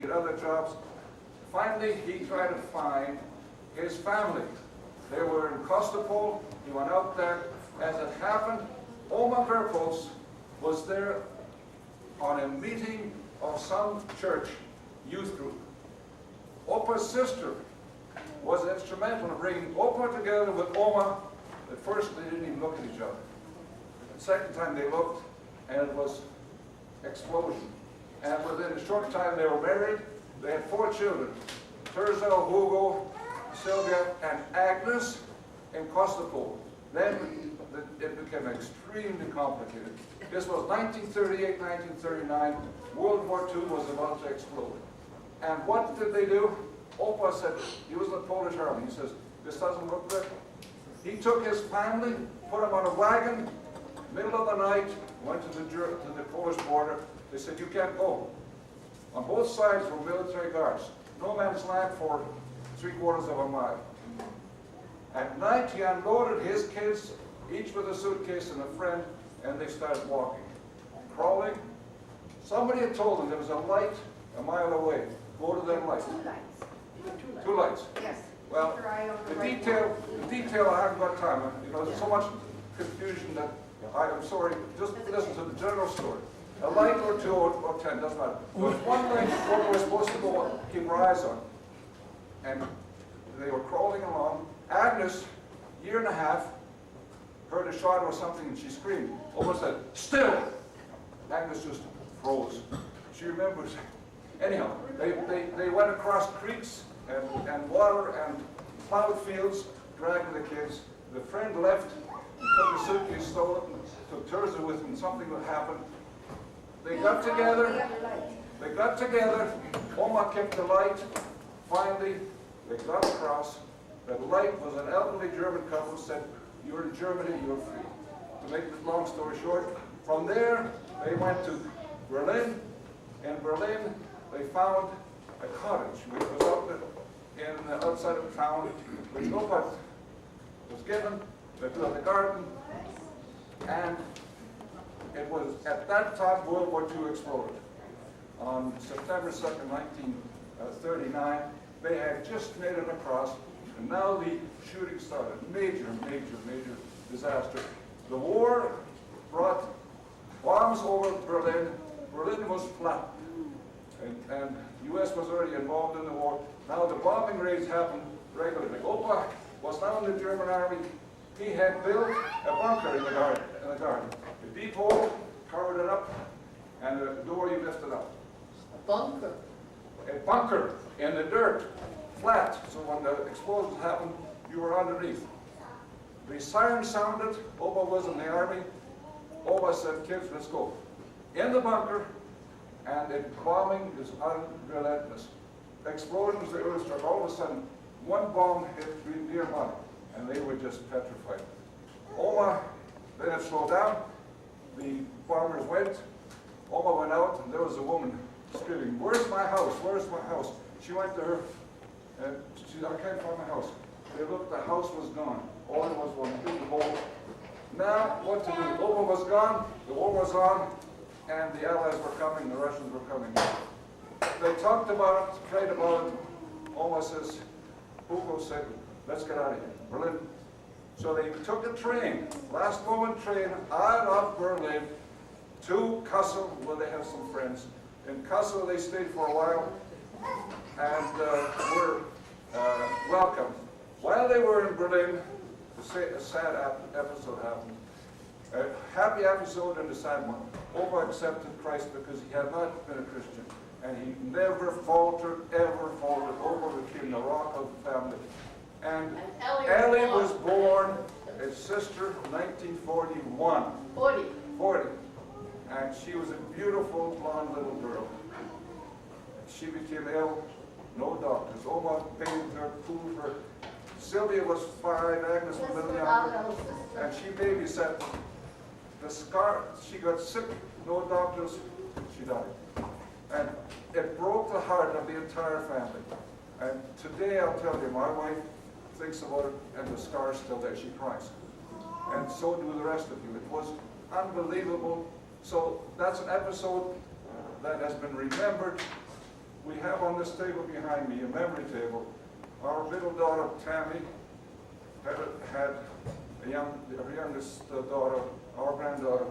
did other jobs. Finally, he tried to find his family. They were in Costopole. He went out there. As it happened, Oma Gerbholz was there on a meeting of some church youth group. Opa's sister was instrumental in bringing Opa together with Oma. At first, they didn't even look at each other. The second time they looked, and it was explosion. And within a short time, they were married. They had 4 children: Terza, Hugo, Sylvia, and Agnes in Costopole. Then it became extremely complicated. This was 1938, 1939. World War II was about to explode. And what did they do? Opa said, he was in the Polish army. He says, this doesn't look good. He took his family, put them on a wagon, middle of the night, went to the Polish border. They said, you can't go. On both sides were military guards. No man's land for 3/4 of a mile. At night, he unloaded his kids, each with a suitcase and a friend, and they started walking, crawling. Somebody had told them there was a light a mile away. Go to that light. 2 lights. 2 lights. Yes. Well, the detail, I haven't got time. You know, there's so much confusion that I'm sorry. Just listen to the general story. A light or 2 or 10, doesn't matter. There was one light what we're supposed to go keep our eyes on. And they were crawling along. Agnes, 1.5 years, heard a shot or something and she screamed. Almost said, still! Agnes just froze. She remembers. Anyhow, they went across creeks and water and plowed fields, dragging the kids. The friend left, took the suitcase, stole it, and took Terza with him. Something would happen. They got together. Oma kept the light. Finally, they got across. That light was an elderly German couple said, you're in Germany, you're free. To make the long story short, from there, they went to Berlin. In Berlin, they found a cottage which was outside of town, which nobody was given. They built a garden, and it was at that time World War II exploded. On September 2nd, 1939, they had just made it across, and now the shooting started. Major disaster. The war brought bombs over Berlin. Berlin was flat. And the U.S. was already involved in the war. Now the bombing raids happened regularly. Opa was now in the German army. He had built a bunker in the garden. The deep hole, covered it up, and the door you lifted up. A bunker? A bunker in the dirt, flat, so when the explosions happened, you were underneath. The siren sounded. Opa was in the army. Opa said, kids, let's go. In the bunker, and the bombing is unrelentless. The explosions, the earth struck. All of a sudden, one bomb hit nearby, and they were just petrified. Oma, then it slowed down. The bombers went. Oma went out, and there was a woman screaming, where's my house? Where's my house? She went to her, and she said, I can't find my house. They looked, the house was gone. All it was one big hole. Now, what to do? Oma was gone, the war was on, and the Allies were coming, the Russians were coming. They talked about it, prayed about it. Oma says, Hugo said, let's get out of here. Berlin. So they took a train, last moment train, out of Berlin to Kassel, where they had some friends. In Kassel, they stayed for a while and were welcomed. While they were in Berlin, a sad episode happened. A happy episode and a sad one. Opa accepted Christ because he had not been a Christian. And he never faltered, ever faltered. Opa became the rock of the family. And Ellie was born, his sister, 1941. 40. And she was a beautiful blonde little girl. She became ill, no doctors. Oma bathed her, cooled her. Sylvia was 5, Agnes was a little younger, and she babysat them. The scar, she got sick, no doctors, she died. And it broke the heart of the entire family. And today I'll tell you, my wife thinks about it, and the scar's still there, she cries. And so do the rest of you. It was unbelievable. So that's an episode that has been remembered we have on this table behind me, a memory table. Our middle daughter, Tammy, had her youngest daughter, our granddaughter,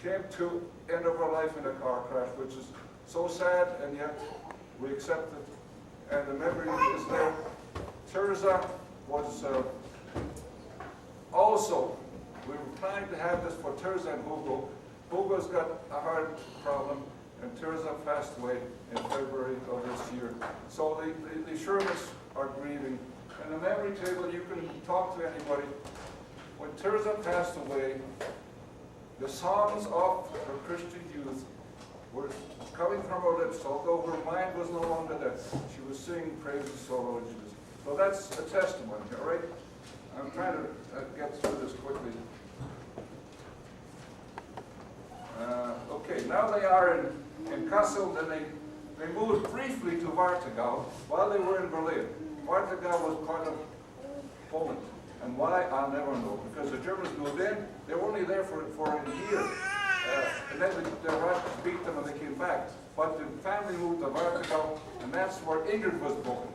came to end of her life in a car crash, which is so sad, and yet we accept it. And the memory is there. Teresa was also, we were planning to have this for Teresa and Hugo. Hugo's got a heart problem, and Teresa passed away in February of this year. So the Shermans are grieving. And the memory table, you can talk to anybody. When Teresa passed away, the songs of her Christian youth were coming from her lips, although her mind was no longer there. She was singing praises to our Lord Jesus. So that's a testimony, all right? I'm trying to get through this quickly. Okay, now they are in Kassel, then they moved briefly to Warthegau while they were in Berlin. Warthegau was part of Poland. And why, I'll never know. Because the Germans moved in, they were only there for a year. And then the Russians beat them and they came back. But the family moved to Warthegau, and that's where Ingrid was born.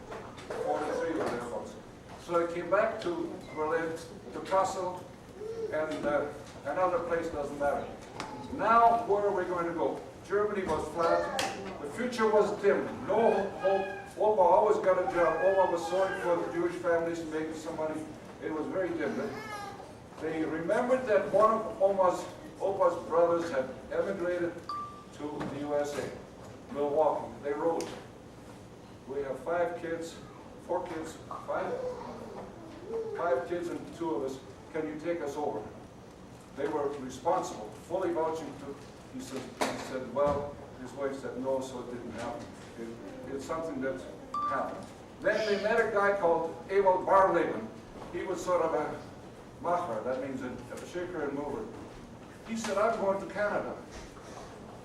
43 were there, folks. So they came back to Berlin, to Kassel, and another place, doesn't matter. Now, where are we going to go? Germany was flat. The future was dim. No hope. Opa always got a job. Opa was sewing for the Jewish families, making some money. It was very dim. They remembered that one of Opa's brothers had emigrated to the USA, Milwaukee. They wrote, we have 5 kids, 4 kids, 5 kids and 2 of us. Can you take us over? They were responsible, fully vouching to. He said, well, his wife said no, so it didn't happen. It's something that happened. Then they met a guy called Ewald Barleben. He was sort of a macher, that means a shaker and mover. He said, I'm going to Canada.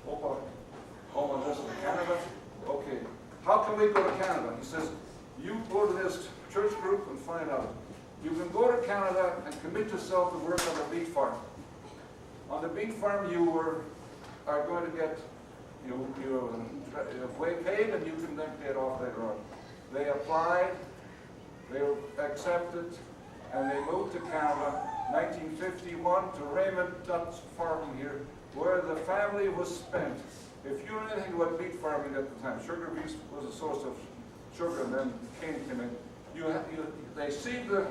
Opa, listen, Canada? Okay. How can we go to Canada? He says, you go to this church group and find out. You can go to Canada and commit yourself to work on the beet farm. On the beet farm, you are going to get way paid, and you can then pay it off later on. They applied, they were accepted, and they moved to Canada, 1951, to Raymond Dutt's farm here, where the family was spent. If you know anything about beet farming at the time, sugar beets was a source of sugar, and then cane came in. They seed the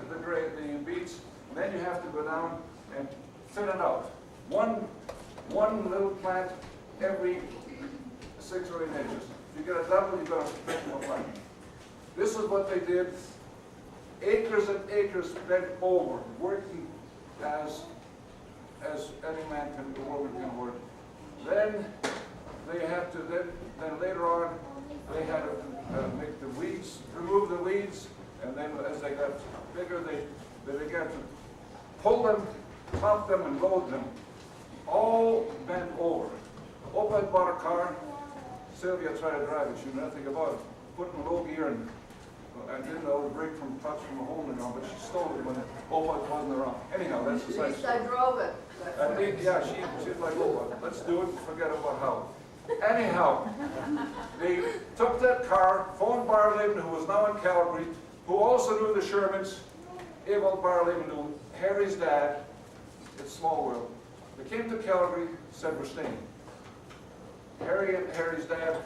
beets, and then you have to go down and thin it out. One little plant every 6 or 8 inches. If you get a double, you've got a bit more plant. This is what they did. Acres and acres bent over, working as any man can, woman can work. Then they had to, then later on, they had to make the weeds, remove the weeds, and then as they got bigger, they began to pull them, top them, and load them, all bent over. Opa had bought a car. Sylvia tried to drive it. She knew nothing about it. Put in low gear and didn't know the brake from touch from a home and all, but she stole it when Opa wasn't around. Anyhow, that's the At least I drove it. yeah, she's like, Opa, let's do it and forget about how. Anyhow, they took that car, phoned Barleben, who was now in Calgary, who also knew the Shermans. Ewald Barleben knew Harry's dad. It's a small world. They came to Calgary, said we're staying. Harry and Harry's dad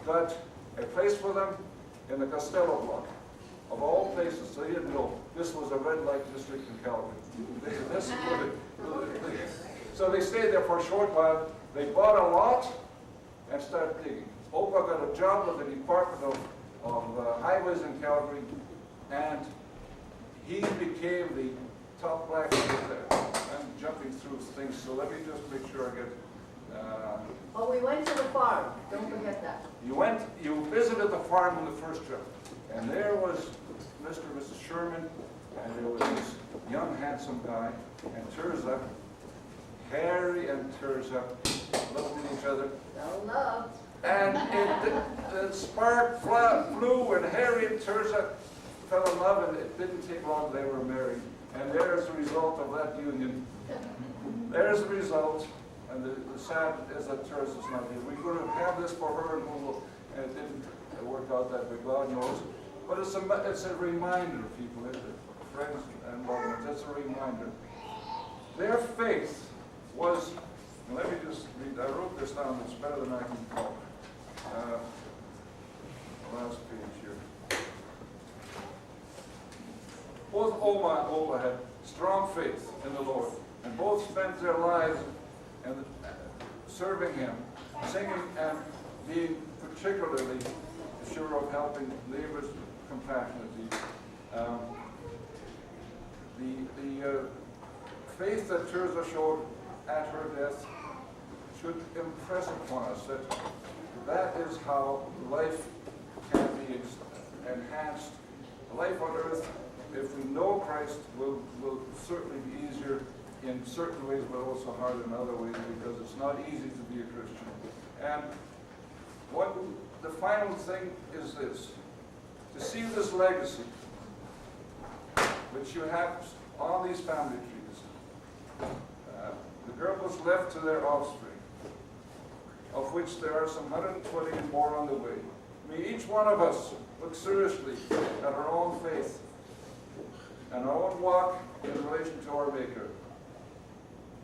got a place for them in the Costello block, of all places. So they didn't know this was a red light district in Calgary. So they stayed there for a short while. They bought a lot and started digging. Opa got a job with the Department of Highways in Calgary, and he became the top black there. I'm jumping through things, so let me just make sure I get. Oh, we went to the farm. Don't forget that. You visited the farm on the first trip, and there was Mr. and Mrs. Sherman, and there was this young, handsome guy, and Teresa. Harry and Teresa looked at each other. No love. And the spark flew, and Harry and Teresa fell in love, and it didn't take long, they were married. And there's the result of that union. There's the result, and the sad is that Teresa's not here. We're going to have this for her, and and it didn't work out that way, God knows. But it's a reminder, people, friends and loved ones, it's a reminder. Their faith was, let me just read, I wrote this down, it's better than I can talk. Last page here. Both Oma and Oba had strong faith in the Lord, and both spent their lives serving Him, singing and being particularly sure of helping neighbors compassionately. The faith that Tirzah showed at her death should impress upon us that is how life can be enhanced. Life on earth, if we know Christ, will certainly be easier in certain ways, but also hard in other ways, because it's not easy to be a Christian. And the final thing is this: to see this legacy, which you have on these family trees. The Gerbholz left to their offspring, of which there are some 120 and more on the way. May each one of us look seriously at our own faith and our own walk in relation to our Maker.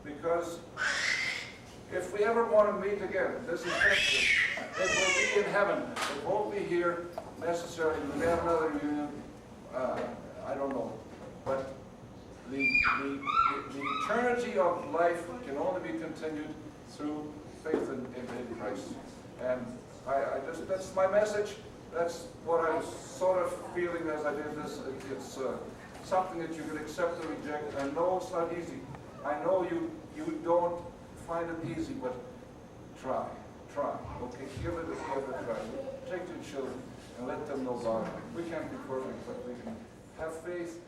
Because if we ever want to meet again, this is temporary. It will be in heaven. It won't be here necessarily. We may have another reunion. I don't know. But the eternity of life can only be continued through faith in Christ. And that's my message. That's what I was sort of feeling as I did this. It's something that you can accept or reject. I know it's not easy. I know you don't find it easy, but try. Okay, give it a try. Take your children and let them know God. We can't be perfect, but we can have faith